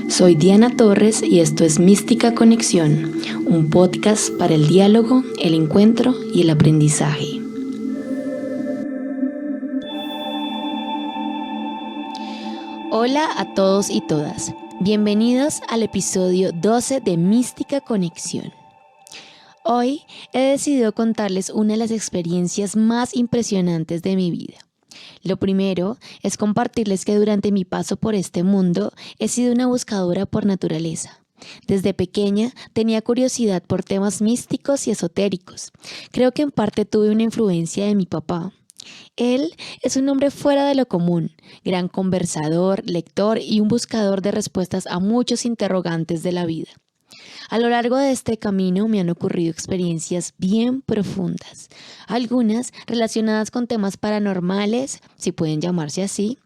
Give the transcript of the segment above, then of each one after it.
Soy Diana Torres y esto es Mística Conexión, un podcast para el diálogo, el encuentro y el aprendizaje. Hola a todos y todas, bienvenidos al episodio 12 de Mística Conexión. Hoy he decidido contarles una de las experiencias más impresionantes de mi vida. Lo primero es compartirles que durante mi paso por este mundo he sido una buscadora por naturaleza. Desde pequeña tenía curiosidad por temas místicos y esotéricos. Creo que en parte tuve una influencia de mi papá. Él es un hombre fuera de lo común, gran conversador, lector y un buscador de respuestas a muchos interrogantes de la vida. A lo largo de este camino me han ocurrido experiencias bien profundas, algunas relacionadas con temas paranormales, si pueden llamarse así.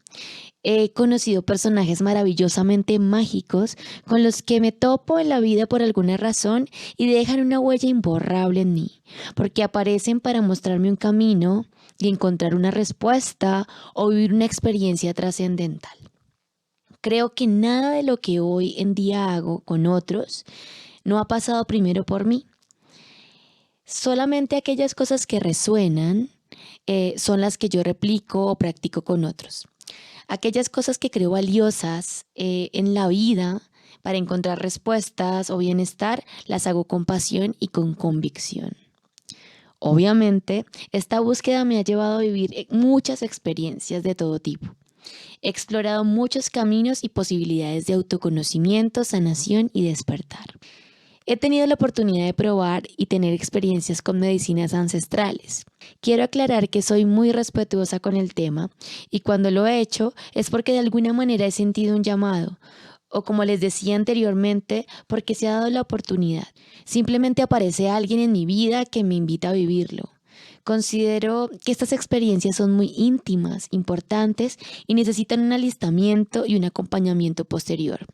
He conocido personajes maravillosamente mágicos con los que me topo en la vida por alguna razón y dejan una huella imborrable en mí, porque aparecen para mostrarme un camino y encontrar una respuesta o vivir una experiencia trascendental. Creo que nada de lo que hoy en día hago con otros no ha pasado primero por mí. Solamente aquellas cosas que resuenan son las que yo replico o practico con otros. Aquellas cosas que creo valiosas en la vida para encontrar respuestas o bienestar, las hago con pasión y con convicción. Obviamente, esta búsqueda me ha llevado a vivir muchas experiencias de todo tipo. He explorado muchos caminos y posibilidades de autoconocimiento, sanación y despertar. He tenido la oportunidad de probar y tener experiencias con medicinas ancestrales. Quiero aclarar que soy muy respetuosa con el tema y cuando lo he hecho es porque de alguna manera he sentido un llamado o, como les decía anteriormente, porque se ha dado la oportunidad. Simplemente aparece alguien en mi vida que me invita a vivirlo. Considero que estas experiencias son muy íntimas, importantes y necesitan un alistamiento y un acompañamiento posterior.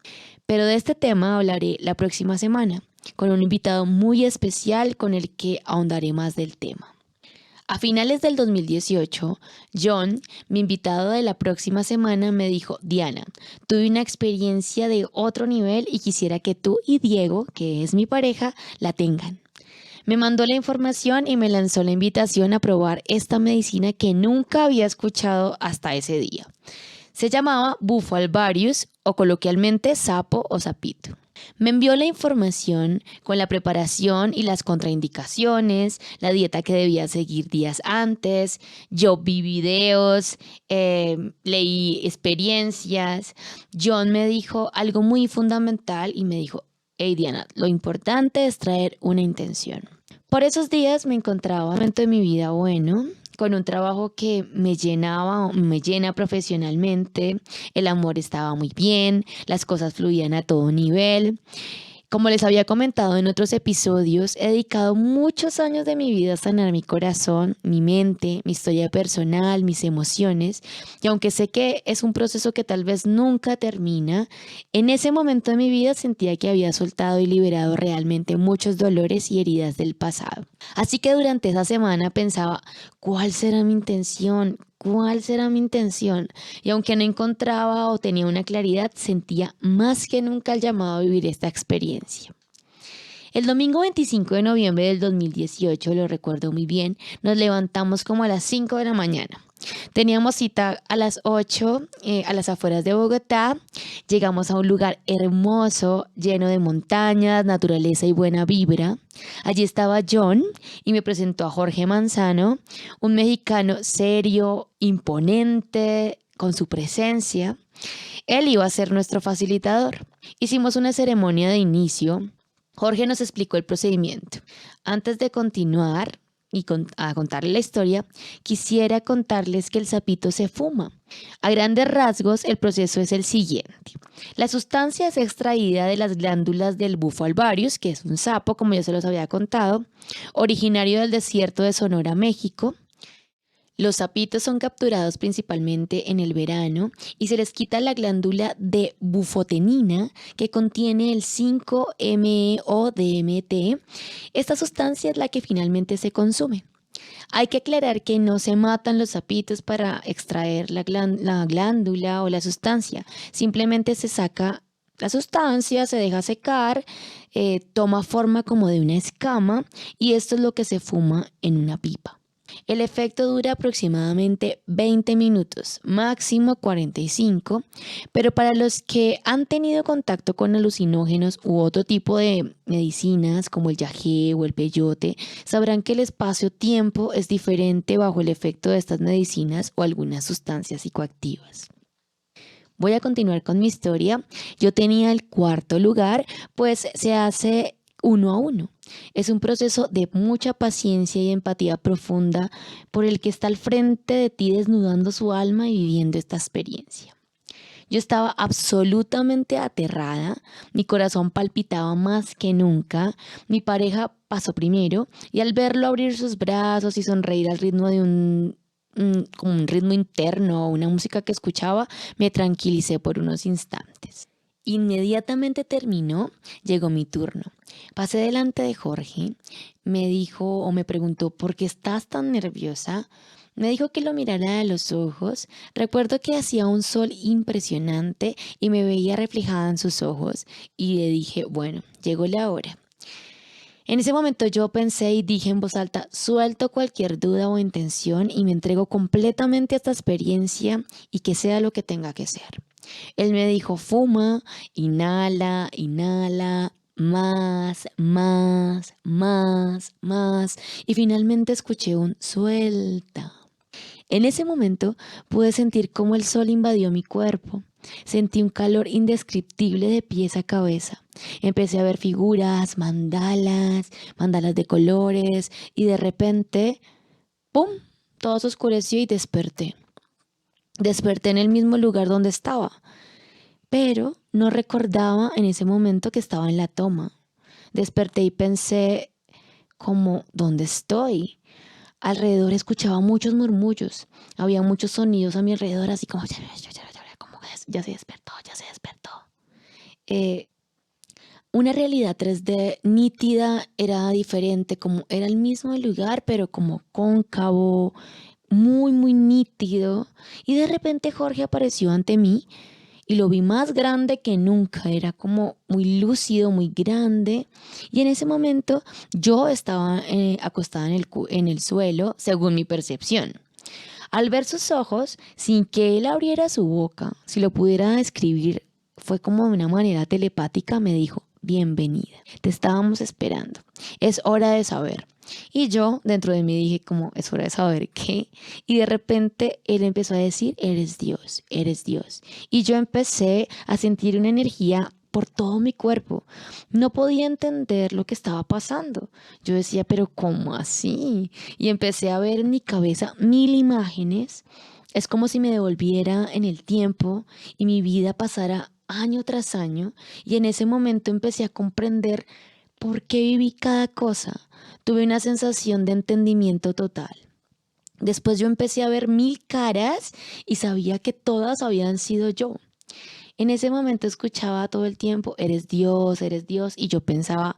Pero de este tema hablaré la próxima semana, con un invitado muy especial con el que ahondaré más del tema. A finales del 2018, John, mi invitado de la próxima semana, me dijo: Diana, tuve una experiencia de otro nivel y quisiera que tú y Diego, que es mi pareja, la tengan. Me mandó la información y me lanzó la invitación a probar esta medicina que nunca había escuchado hasta ese día. Se llamaba Bufo alvarius o coloquialmente sapo o sapito. Me envió la información con la preparación y las contraindicaciones, la dieta que debía seguir días antes. Yo vi videos, leí experiencias. John me dijo algo muy fundamental y me dijo: hey Diana, lo importante es traer una intención. Por esos días me encontraba en un momento de mi vida bueno, con un trabajo que me llenaba, me llena profesionalmente, el amor estaba muy bien, las cosas fluían a todo nivel. Como les había comentado en otros episodios, he dedicado muchos años de mi vida a sanar mi corazón, mi mente, mi historia personal, mis emociones, y aunque sé que es un proceso que tal vez nunca termina, en ese momento de mi vida sentía que había soltado y liberado realmente muchos dolores y heridas del pasado. Así que durante esa semana pensaba: ¿cuál será mi intención? ¿Cuál será mi intención? Y aunque no encontraba o tenía una claridad, sentía más que nunca el llamado a vivir esta experiencia. El domingo 25 de noviembre del 2018, lo recuerdo muy bien, nos levantamos como a las 5 de la mañana. Teníamos cita a las 8 a las afueras de Bogotá. Llegamos a un lugar hermoso, lleno de montañas, naturaleza y buena vibra. Allí estaba John y me presentó a Jorge Manzano, un mexicano serio, imponente, con su presencia. Él iba a ser nuestro facilitador. Hicimos una ceremonia de inicio. Jorge nos explicó el procedimiento. Antes de continuar a contarle la historia, quisiera contarles que el sapito se fuma. A grandes rasgos, el proceso es el siguiente. La sustancia es extraída de las glándulas del Bufo alvarius, que es un sapo, como ya se los había contado, originario del desierto de Sonora, México. Los sapitos son capturados principalmente en el verano y se les quita la glándula de bufotenina que contiene el 5-MeO-DMT. Esta sustancia es la que finalmente se consume. Hay que aclarar que no se matan los sapitos para extraer la glándula o la sustancia, simplemente se saca La sustancia se deja secar, toma forma como de una escama y esto es lo que se fuma en una pipa. El efecto dura aproximadamente 20 minutos, máximo 45, pero para los que han tenido contacto con alucinógenos u otro tipo de medicinas como el yagé o el peyote, sabrán que el espacio-tiempo es diferente bajo el efecto de estas medicinas o algunas sustancias psicoactivas. Voy a continuar con mi historia. Yo tenía el cuarto lugar, pues se hace uno a uno. Es un proceso de mucha paciencia y empatía profunda por el que está al frente de ti desnudando su alma y viviendo esta experiencia. Yo estaba absolutamente aterrada, mi corazón palpitaba más que nunca, mi pareja pasó primero y al verlo abrir sus brazos y sonreír al ritmo de como un ritmo interno o una música que escuchaba, me tranquilicé por unos instantes. Inmediatamente terminó, llegó mi turno. Pasé delante de Jorge, me dijo o me preguntó, ¿por qué estás tan nerviosa? Me dijo que lo mirara a los ojos. Recuerdo que hacía un sol impresionante y me veía reflejada en sus ojos y le dije, bueno, llegó la hora. En ese momento yo pensé y dije en voz alta, suelto cualquier duda o intención y me entrego completamente a esta experiencia y que sea lo que tenga que ser. Él me dijo, fuma, inhala, inhala, más, y finalmente escuché un suelta. En ese momento pude sentir cómo el sol invadió mi cuerpo. Sentí un calor indescriptible de pies a cabeza. Empecé a ver figuras, mandalas de colores y de repente, ¡pum! Todo se oscureció y desperté. Desperté en el mismo lugar donde estaba, pero no recordaba en ese momento que estaba en la toma. Desperté y pensé como, ¿dónde estoy? Alrededor escuchaba muchos murmullos, había muchos sonidos a mi alrededor, así como, como que ya se despertó, ya se despertó. Eh, una realidad 3D nítida era diferente, como era el mismo lugar, pero como cóncavo, muy nítido. Y de repente Jorge apareció ante mí y lo vi más grande que nunca, era como muy lúcido, muy grande. Y en ese momento yo estaba acostada en el suelo, según mi percepción. Al ver sus ojos, sin que él abriera su boca, si lo pudiera describir, fue como de una manera telepática, me dijo, bienvenida, te estábamos esperando, es hora de saber. Y yo dentro de mí dije como, es hora de saber qué. Y de repente él empezó a decir, eres Dios, eres Dios. Y yo empecé a sentir una energía por todo mi cuerpo. No podía entender lo que estaba pasando. Yo decía, pero ¿cómo así? Y empecé a ver en mi cabeza 1000 imágenes. Es como si me devolviera en el tiempo y mi vida pasara año tras año. Y en ese momento empecé a comprender por qué viví cada cosa. Tuve una sensación de entendimiento total. Después yo empecé a ver 1000 caras y sabía que todas habían sido yo. En ese momento escuchaba todo el tiempo, eres Dios, y yo pensaba,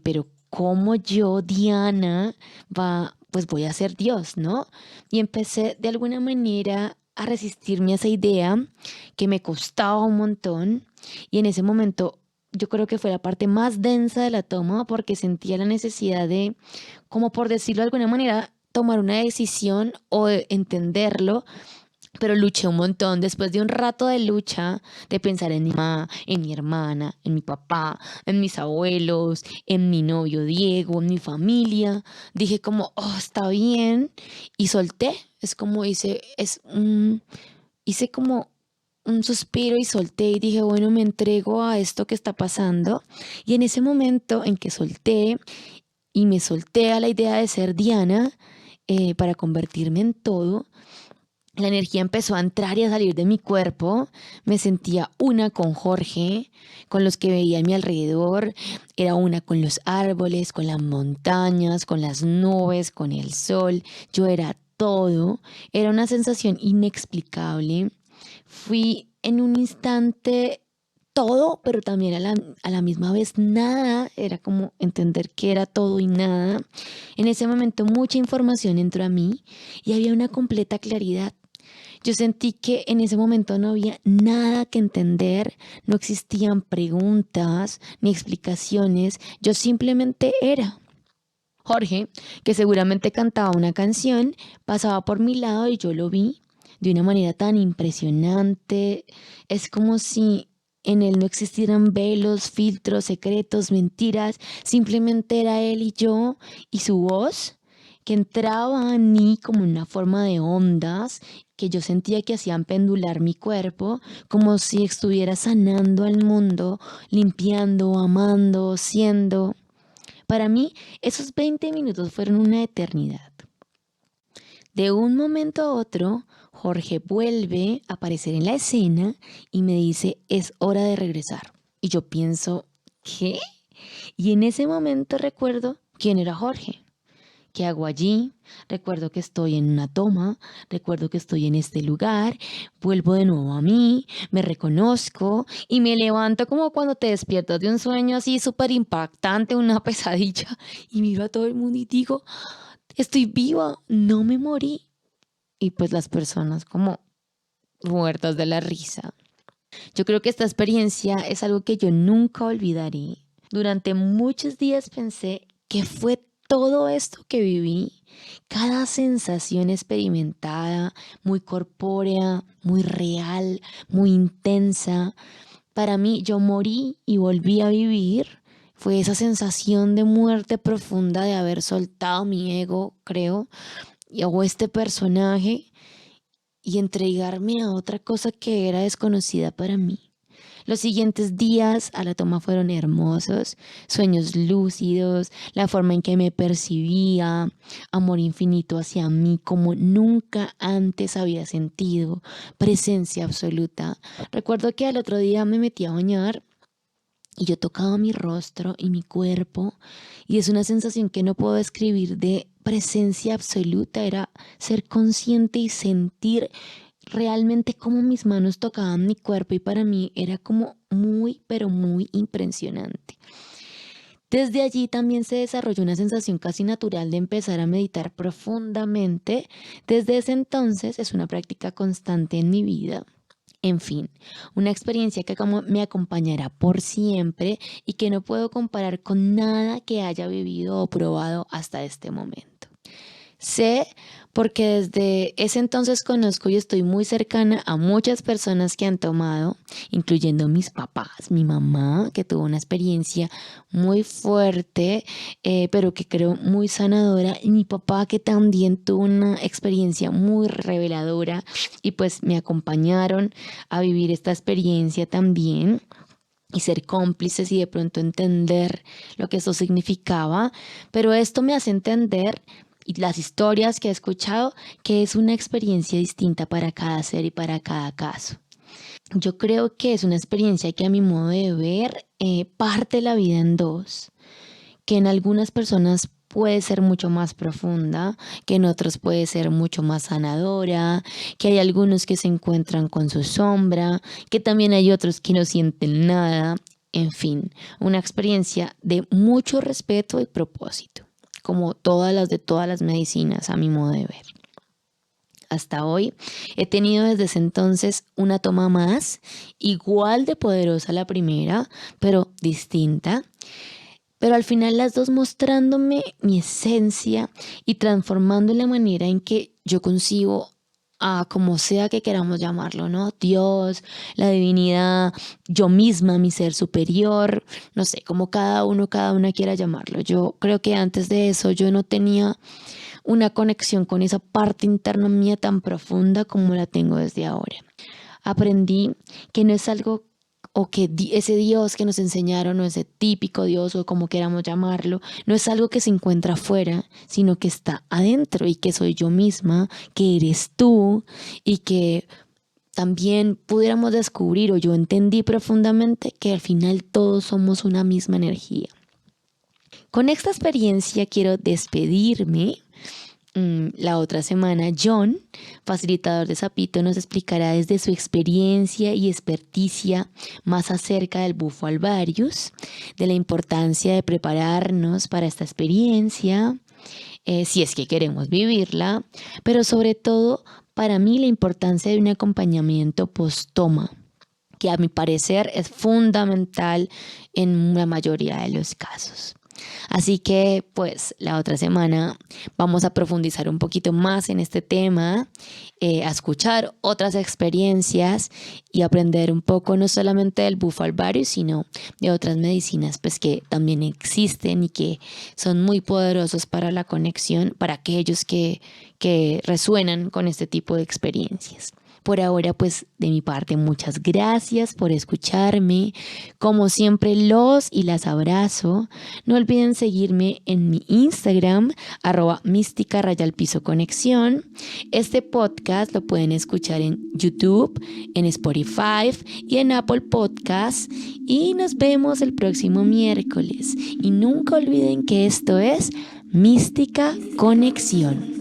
pero ¿cómo yo, Diana, pues voy a ser Dios, ¿no? Y empecé de alguna manera a resistirme a esa idea que me costaba un montón, y en ese momento yo creo que fue la parte más densa de la toma porque sentía la necesidad de, como por decirlo de alguna manera, tomar una decisión o de entenderlo, pero luché un montón. Después de un rato de lucha, de pensar en mi mamá, en mi hermana, en mi papá, en mis abuelos, en mi novio Diego, en mi familia, dije como, oh, está bien. Y solté. Es como hice como un suspiro y solté y dije, bueno, me entrego a esto que está pasando. Y en ese momento en que solté y me solté a la idea de ser Diana, para convertirme en todo, la energía empezó a entrar y a salir de mi cuerpo. Me sentía una con Jorge, con los que veía a mi alrededor. Era una con los árboles, con las montañas, con las nubes, con el sol. Yo era todo. Era una sensación inexplicable. Fui en un instante todo, pero también a la misma vez nada. Era como entender que era todo y nada. En ese momento mucha información entró a mí y había una completa claridad. Yo sentí que en ese momento no había nada que entender, no existían preguntas ni explicaciones, yo simplemente era. Jorge, que seguramente cantaba una canción, pasaba por mi lado y yo lo vi de una manera tan impresionante. Es como si en él no existieran velos, filtros, secretos, mentiras. Simplemente era él y yo y su voz que entraba a mí como una forma de ondas que yo sentía que hacían pendular mi cuerpo, como si estuviera sanando al mundo, limpiando, amando, siendo. Para mí, esos 20 minutos fueron una eternidad. De un momento a otro, Jorge vuelve a aparecer en la escena y me dice, es hora de regresar. Y yo pienso, ¿qué? Y en ese momento recuerdo quién era Jorge. ¿Qué hago allí? Recuerdo que estoy en una toma, recuerdo que estoy en este lugar, vuelvo de nuevo a mí, me reconozco y me levanto como cuando te despiertas de un sueño así súper impactante, una pesadilla, y miro a todo el mundo y digo, estoy viva, no me morí. Y pues las personas como muertas de la risa. Yo creo que esta experiencia es algo que yo nunca olvidaré. Durante muchos días pensé que fue todo esto que viví, cada sensación experimentada, muy corpórea, muy real, muy intensa. Para mí, yo morí y volví a vivir. Fue esa sensación de muerte profunda de haber soltado mi ego, creo, o este personaje y entregarme a otra cosa que era desconocida para mí. Los siguientes días a la toma fueron hermosos, sueños lúcidos, la forma en que me percibía, amor infinito hacia mí como nunca antes había sentido, presencia absoluta. Recuerdo que al otro día me metí a bañar y yo tocaba mi rostro y mi cuerpo y es una sensación que no puedo describir de presencia absoluta, era ser consciente y sentir realmente cómo mis manos tocaban mi cuerpo y para mí era como muy, pero muy impresionante. Desde allí también se desarrolló una sensación casi natural de empezar a meditar profundamente. Desde ese entonces es una práctica constante en mi vida. En fin, una experiencia que como me acompañará por siempre y que no puedo comparar con nada que haya vivido o probado hasta este momento. Sé porque desde ese entonces conozco y estoy muy cercana a muchas personas que han tomado, incluyendo mis papás, mi mamá, que tuvo una experiencia muy fuerte, pero que creo muy sanadora, y mi papá, que también tuvo una experiencia muy reveladora y pues me acompañaron a vivir esta experiencia también y ser cómplices y de pronto entender lo que eso significaba, pero esto me hace entender y las historias que he escuchado que es una experiencia distinta para cada ser y para cada caso. Yo creo que es una experiencia que a mi modo de ver parte la vida en dos, que en algunas personas puede ser mucho más profunda, que en otros puede ser mucho más sanadora, que hay algunos que se encuentran con su sombra, que también hay otros que no sienten nada, en fin, una experiencia de mucho respeto y propósito, como todas las de todas las medicinas a mi modo de ver. Hasta hoy he tenido desde ese entonces una toma más, igual de poderosa la primera, pero distinta. Pero al final las dos mostrándome mi esencia y transformando la manera en que yo concibo a como sea que queramos llamarlo, ¿no? Dios, la divinidad, yo misma, mi ser superior, no sé, como cada una quiera llamarlo. Yo creo que antes de eso yo no tenía una conexión con esa parte interna mía tan profunda como la tengo desde ahora. Aprendí que no es algo o que ese Dios que nos enseñaron o ese típico Dios o como queramos llamarlo, no es algo que se encuentra afuera, sino que está adentro y que soy yo misma, que eres tú y que también pudiéramos descubrir o yo entendí profundamente que al final todos somos una misma energía. Con esta experiencia quiero despedirme. La otra semana, John, facilitador de Zapito, nos explicará desde su experiencia y experticia más acerca del bufo alvarius, de la importancia de prepararnos para esta experiencia, si es que queremos vivirla, pero sobre todo para mí la importancia de un acompañamiento post-toma, que a mi parecer es fundamental en la mayoría de los casos. Así que pues la otra semana vamos a profundizar un poquito más en este tema, a escuchar otras experiencias y aprender un poco no solamente del bufo alvarius, sino de otras medicinas pues que también existen y que son muy poderosos para la conexión, para aquellos que resuenan con este tipo de experiencias. Por ahora, pues de mi parte, muchas gracias por escucharme. Como siempre, los y las abrazo. No olviden seguirme en mi Instagram, @mística_conexión. Este podcast lo pueden escuchar en YouTube, en Spotify y en Apple Podcasts. Y nos vemos el próximo miércoles. Y nunca olviden que esto es Mística Conexión.